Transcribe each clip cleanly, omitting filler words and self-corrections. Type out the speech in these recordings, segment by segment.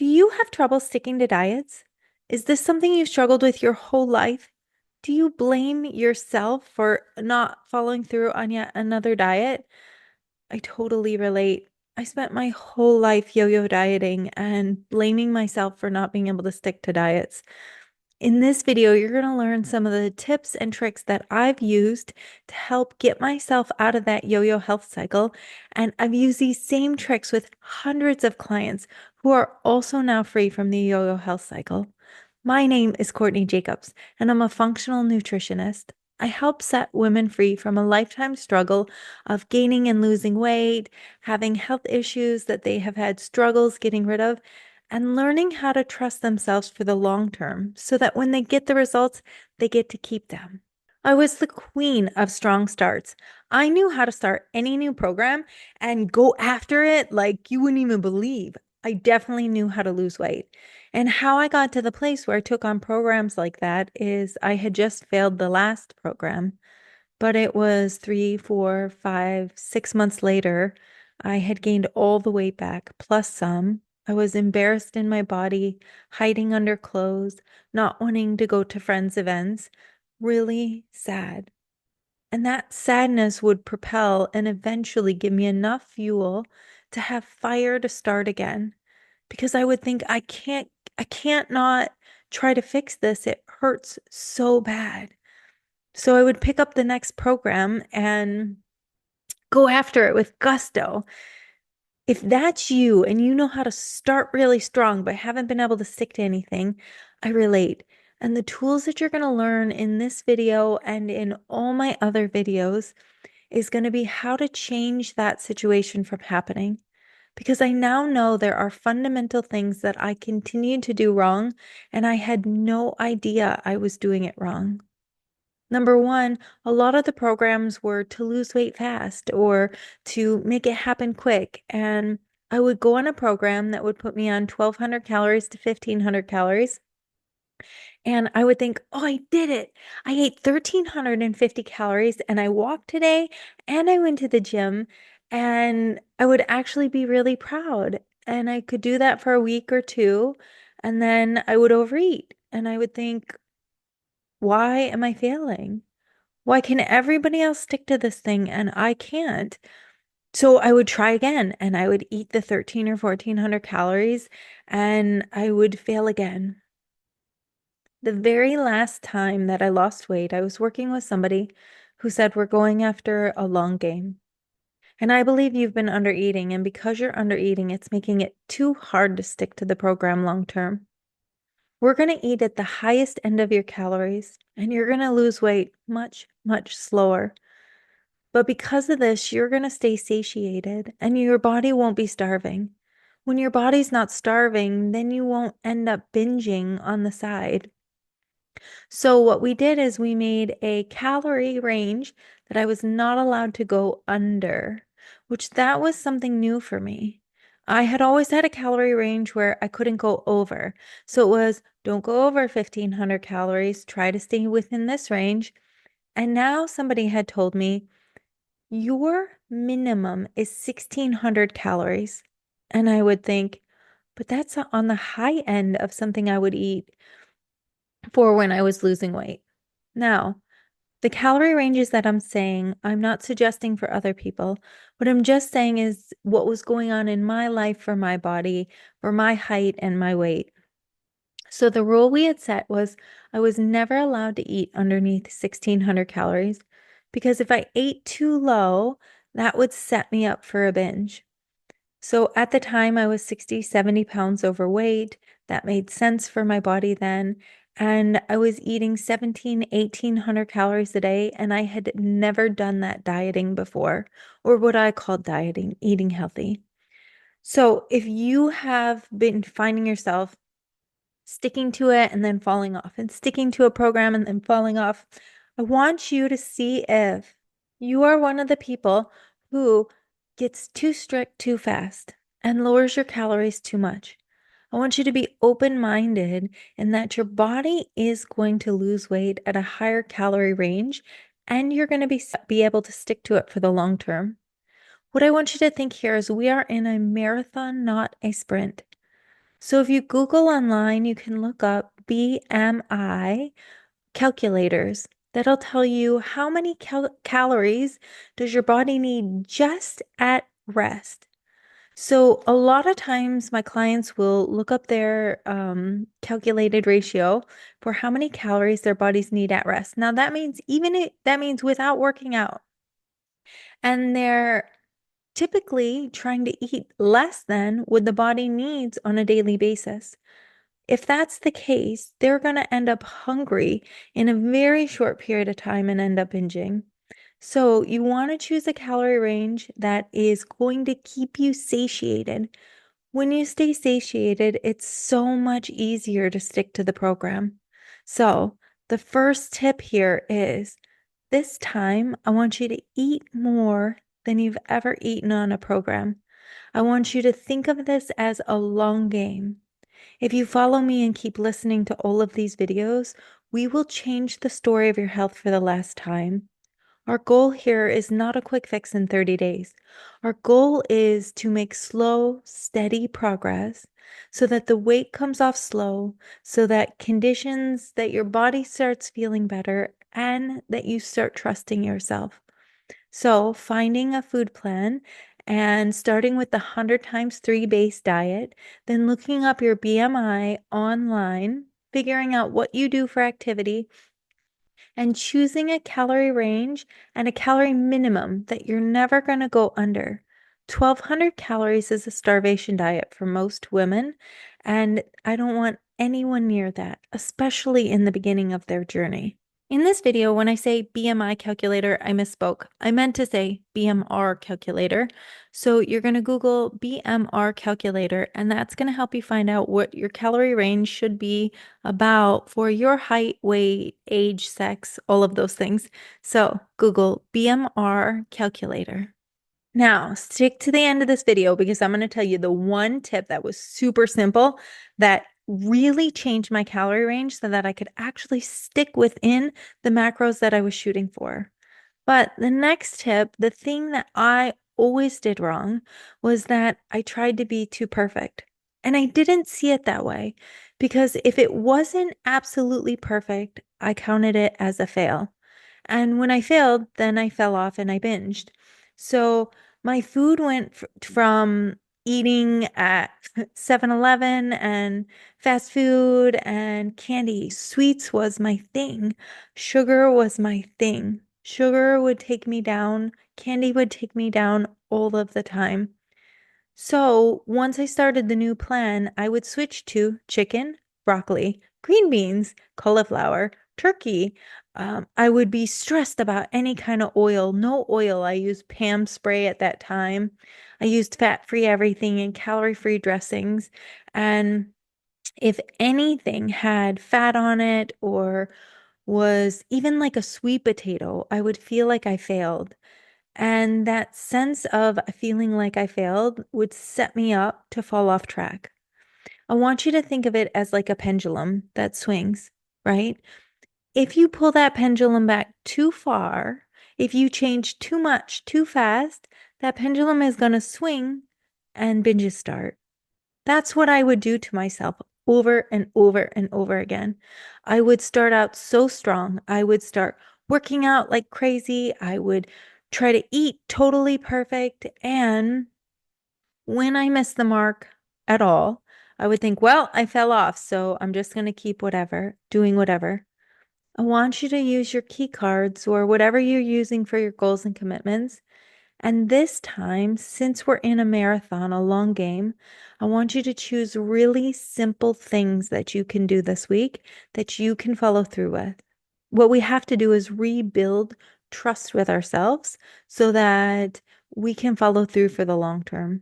Do you have trouble sticking to diets? Is this something you've struggled with your whole life? Do you blame yourself for not following through on yet another diet? I totally relate. I spent my whole life yo-yo dieting and blaming myself for not being able to stick to diets. In this video, you're going to learn some of the tips and tricks that I've used to help get myself out of that yo-yo health cycle. And I've used these same tricks with hundreds of clients who are also now free from the yo-yo health cycle. My name is Courtney Jacobs, and I'm a functional nutritionist. I help set women free from a lifetime struggle of gaining and losing weight, having health issues that they have had struggles getting rid of, and learning how to trust themselves for the long term so that when they get the results, they get to keep them. I was the queen of strong starts. I knew how to start any new program and go after it like you wouldn't even believe. I definitely knew how to lose weight. And how I got to the place where I took on programs like that is I had just failed the last program, but it was 3, 4, 5, 6 months later. I had gained all the weight back, plus some. I was embarrassed in my body, hiding under clothes, not wanting to go to friends' events, really sad. And that sadness would propel and eventually give me enough fuel to have fire to start again. Because I would think, I can't not try to fix this. It hurts so bad. So I would pick up the next program and go after it with gusto. If that's you and you know how to start really strong but haven't been able to stick to anything, I relate. And the tools that you're going to learn in this video and in all my other videos is going to be how to change that situation from happening. Because I now know there are fundamental things that I continued to do wrong, and I had no idea I was doing it wrong. Number one, a lot of the programs were to lose weight fast or to make it happen quick. And I would go on a program that would put me on 1,200 calories to 1,500 calories. And I would think, oh, I did it. I ate 1,350 calories and I walked today and I went to the gym, and I would actually be really proud. And I could do that for a week or two, and then I would overeat. And I would think, why am I failing? Why can everybody else stick to this thing and I can't? So I would try again and I would eat the 13 or 1,400 calories and I would fail again. The very last time that I lost weight, I was working with somebody who said, we're going after a long game. And I believe you've been under eating, and because you're under eating, it's making it too hard to stick to the program long term. We're going to eat at the highest end of your calories, and you're going to lose weight much, much slower. But because of this, you're going to stay satiated and your body won't be starving. When your body's not starving, then you won't end up binging on the side. So what we did is we made a calorie range that I was not allowed to go under, which that was something new for me. I had always had a calorie range where I couldn't go over. So it was don't go over 1,500 calories, try to stay within this range. And now somebody had told me your minimum is 1,600 calories. And I would think, but that's on the high end of something I would eat for when I was losing weight. Now, the calorie ranges that I'm saying, I'm not suggesting for other people. What I'm just saying is what was going on in my life for my body, for my height and my weight. So the rule we had set was I was never allowed to eat underneath 1,600 calories because if I ate too low, that would set me up for a binge. So at the time, I was 60, 70 pounds overweight. That made sense for my body then. And I was eating 17, 1,800 calories a day, and I had never done that dieting before, or what I call dieting, eating healthy. So if you have been finding yourself sticking to it and then falling off, and sticking to a program and then falling off, I want you to see if you are one of the people who gets too strict too fast and lowers your calories too much. I want you to be open-minded in that your body is going to lose weight at a higher calorie range and you're going to be able to stick to it for the long term. What I want you to think here is we are in a marathon, not a sprint. So if you Google online, you can look up BMI calculators. That'll tell you how many calories does your body need just at rest. So a lot of times my clients will look up their calculated ratio for how many calories their bodies need at rest. Now that means that means without working out. And they're typically trying to eat less than what the body needs on a daily basis. If that's the case, they're going to end up hungry in a very short period of time and end up binging. So you want to choose a calorie range that is going to keep you satiated. When you stay satiated, it's so much easier to stick to the program. So the first tip here is this time I want you to eat more than you've ever eaten on a program. I want you to think of this as a long game. If you follow me and keep listening to all of these videos, we will change the story of your health for the last time. Our goal here is not a quick fix in 30 days. Our goal is to make slow, steady progress so that the weight comes off slow, so that conditions that your body starts feeling better and that you start trusting yourself. So, finding a food plan and starting with the 100 times 3 base diet, then looking up your BMI online, figuring out what you do for activity, and choosing a calorie range and a calorie minimum that you're never going to go under. 1,200 calories is a starvation diet for most women, and I don't want anyone near that, especially in the beginning of their journey. In this video, when I say BMI calculator, I misspoke. I meant to say BMR calculator. So you're going to Google BMR calculator, and that's going to help you find out what your calorie range should be about for your height, weight, age, sex, all of those things. So Google BMR calculator. Now, stick to the end of this video because I'm going to tell you the one tip that was super simple that really changed my calorie range so that I could actually stick within the macros that I was shooting for. But the next tip, the thing that I always did wrong was that I tried to be too perfect. And I didn't see it that way because if it wasn't absolutely perfect, I counted it as a fail. And when I failed, then I fell off and I binged. So my food went from eating at 7-Eleven and fast food and candy. Sweets was my thing. Sugar was my thing. Sugar would take me down. Candy would take me down all of the time. So once I started the new plan, I would switch to chicken, broccoli, green beans, cauliflower, turkey. I would be stressed about any kind of oil. No oil. I used Pam spray at that time. I used fat-free everything and calorie-free dressings. And if anything had fat on it or was even like a sweet potato, I would feel like I failed. And that sense of feeling like I failed would set me up to fall off track. I want you to think of it as like a pendulum that swings, right? If you pull that pendulum back too far, if you change too much too fast, that pendulum is going to swing and binges start. That's what I would do to myself over and over and over again. I would start out so strong. I would start working out like crazy. I would try to eat totally perfect. And when I missed the mark at all, I would think, well, I fell off, so I'm just going to keep doing whatever. I want you to use your key cards or whatever you're using for your goals and commitments. And this time, since we're in a marathon, a long game, I want you to choose really simple things that you can do this week that you can follow through with. What we have to do is rebuild trust with ourselves so that we can follow through for the long term.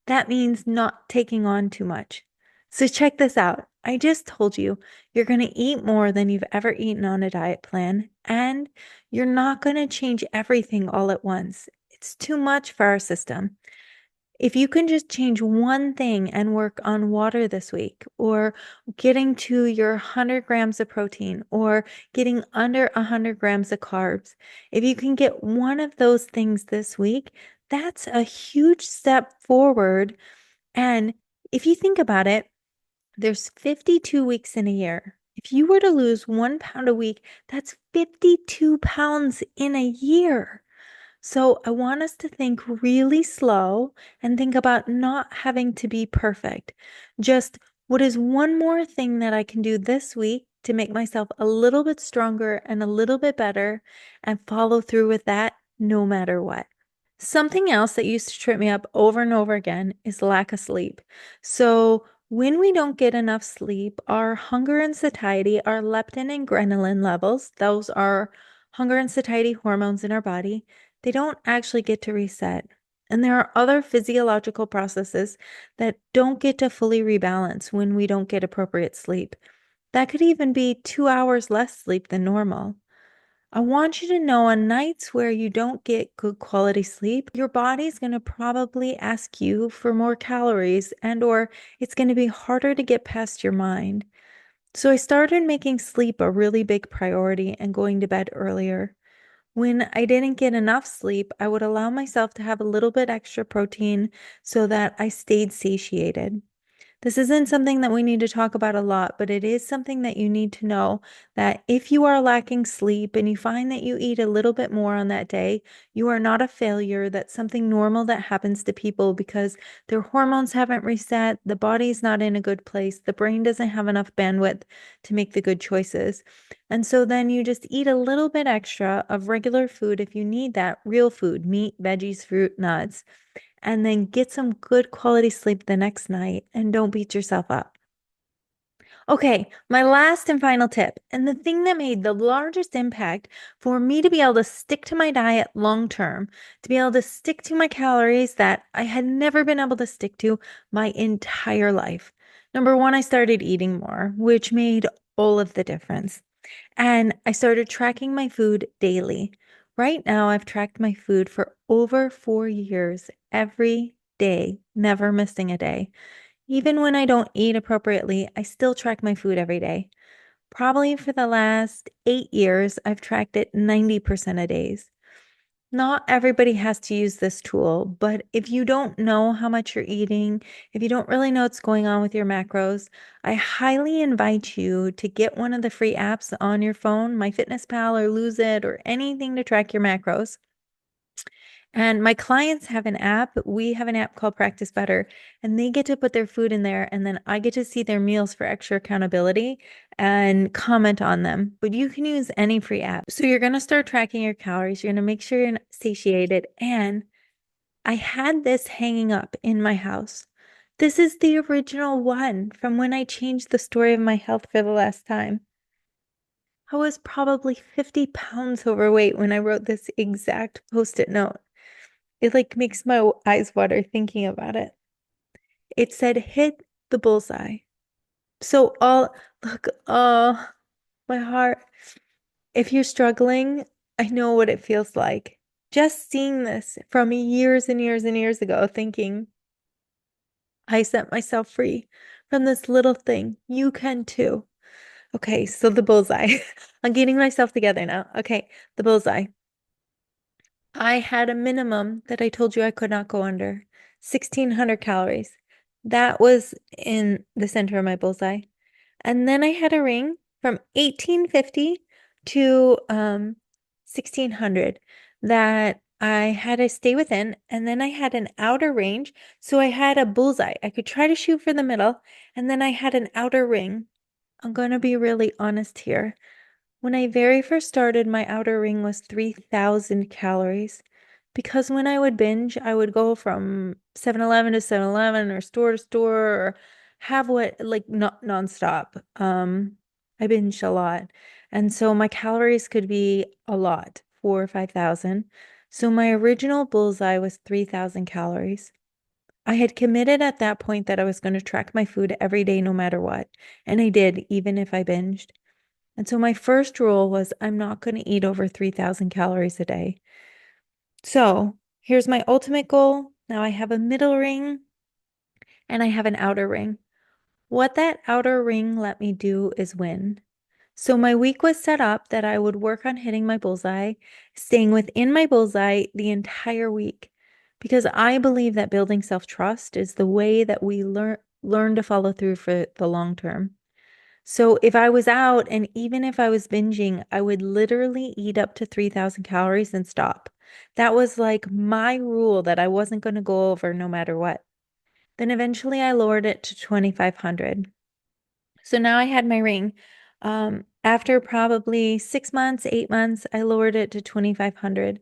That means not taking on too much. So check this out. I just told you you're going to eat more than you've ever eaten on a diet plan, and you're not going to change everything all at once. It's too much for our system. If you can just change one thing and work on water this week, or getting to your 100 grams of protein, or getting under 100 grams of carbs, if you can get one of those things this week, that's a huge step forward. And if you think about it, There's 52 weeks in a year. If you were to lose 1 pound a week, that's 52 pounds in a year. So I want us to think really slow and think about not having to be perfect. Just what is one more thing that I can do this week to make myself a little bit stronger and a little bit better and follow through with that no matter what. Something else that used to trip me up over and over again is lack of sleep. So, when we don't get enough sleep, our hunger and satiety, our leptin and ghrelin levels, those are hunger and satiety hormones in our body, they don't actually get to reset. And there are other physiological processes that don't get to fully rebalance when we don't get appropriate sleep. That could even be 2 hours less sleep than normal. I want you to know on nights where you don't get good quality sleep, your body's going to probably ask you for more calories and or it's going to be harder to get past your mind. So I started making sleep a really big priority and going to bed earlier. When I didn't get enough sleep, I would allow myself to have a little bit extra protein so that I stayed satiated. This isn't something that we need to talk about a lot, but it is something that you need to know that if you are lacking sleep and you find that you eat a little bit more on that day, you are not a failure. That's something normal that happens to people because their hormones haven't reset, the body's not in a good place, the brain doesn't have enough bandwidth to make the good choices. And so then you just eat a little bit extra of regular food if you need that real food, meat, veggies, fruit, nuts, and then get some good quality sleep the next night and don't beat yourself up. Okay, my last and final tip, and the thing that made the largest impact for me to be able to stick to my diet long term, to be able to stick to my calories that I had never been able to stick to my entire life. Number one, I started eating more, which made all of the difference. And I started tracking my food daily. Right now, I've tracked my food for over 4 years, every day, never missing a day. Even when I don't eat appropriately, I still track my food every day. Probably for the last 8 years, I've tracked it 90% of days. Not everybody has to use this tool, but if you don't know how much you're eating, if you don't really know what's going on with your macros, I highly invite you to get one of the free apps on your phone, MyFitnessPal or Lose It or anything to track your macros. And my clients have an app. We have an app called Practice Better, and they get to put their food in there, and then I get to see their meals for extra accountability and comment on them. But you can use any free app. So you're going to start tracking your calories. You're going to make sure you're satiated. And I had this hanging up in my house. This is the original one from when I changed the story of my health for the last time. I was probably 50 pounds overweight when I wrote this exact post-it note. It like makes my eyes water thinking about it. It said hit the bullseye. So all look, oh, my heart. If you're struggling, I know what it feels like. Just seeing this from years and years and years ago, thinking I set myself free from this little thing. You can too. Okay, so the bullseye. I'm getting myself together now. Okay, the bullseye. I had a minimum that I told you I could not go under 1,600 calories. That was in the center of my bullseye. And then I had a ring from 1850 to 1600 that I had to stay within. And then I had an outer range. So I had a bullseye. I could try to shoot for the middle. And then I had an outer ring. I'm going to be really honest here. When I very first started, my outer ring was 3,000 calories. Because when I would binge, I would go from 7-Eleven to 7-Eleven or store to store or have what like not nonstop. I binged a lot. And so my calories could be a lot, 4 or 5,000. So my original bullseye was 3,000 calories. I had committed at that point that I was going to track my food every day, no matter what. And I did, even if I binged. And so my first rule was I'm not going to eat over 3,000 calories a day. So here's my ultimate goal. Now I have a middle ring and I have an outer ring. What that outer ring let me do is win. So my week was set up that I would work on hitting my bullseye, staying within my bullseye the entire week, because I believe that building self-trust is the way that we learn to follow through for the long term. So if I was out and even if I was binging, I would literally eat up to 3,000 calories and stop. That was like my rule that I wasn't going to go over no matter what. Then eventually I lowered it to 2,500. So now I had my ring. After probably 6 months, 8 months, I lowered it to 2,500.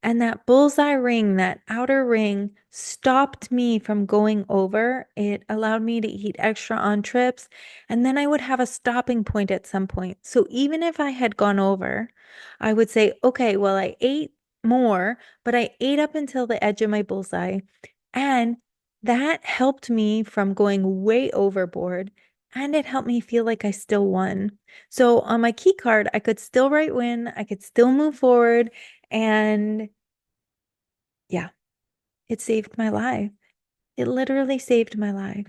And that bullseye ring, that outer ring, stopped me from going over. It allowed me to eat extra on trips. And then I would have a stopping point at some point. So even if I had gone over, I would say, okay, well, I ate more, but I ate up until the edge of my bullseye. And that helped me from going way overboard. And it helped me feel like I still won. So on my key card, I could still write win, I could still move forward. And yeah, it saved my life. It literally saved my life.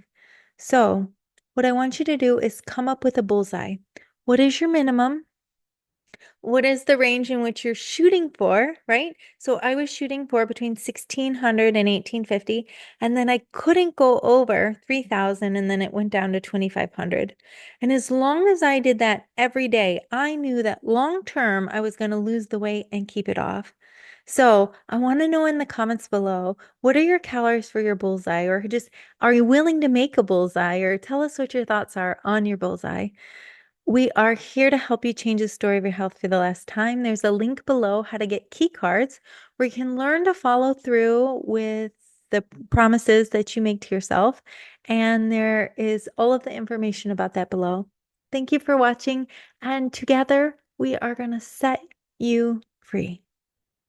So, what I want you to do is come up with a bullseye. What is your minimum? What is the range in which you're shooting for, right? So I was shooting for between 1,600 and 1,850, and then I couldn't go over 3,000, and then it went down to 2,500. And as long as I did that every day, I knew that long term I was going to lose the weight and keep it off. So I want to know in the comments below, what are your calories for your bullseye? Or just, are you willing to make a bullseye? Or tell us what your thoughts are on your bullseye. We are here to help you change the story of your health for the last time. There's a link below how to get key cards where you can learn to follow through with the promises that you make to yourself. And there is all of the information about that below. Thank you for watching. And together we are going to set you free.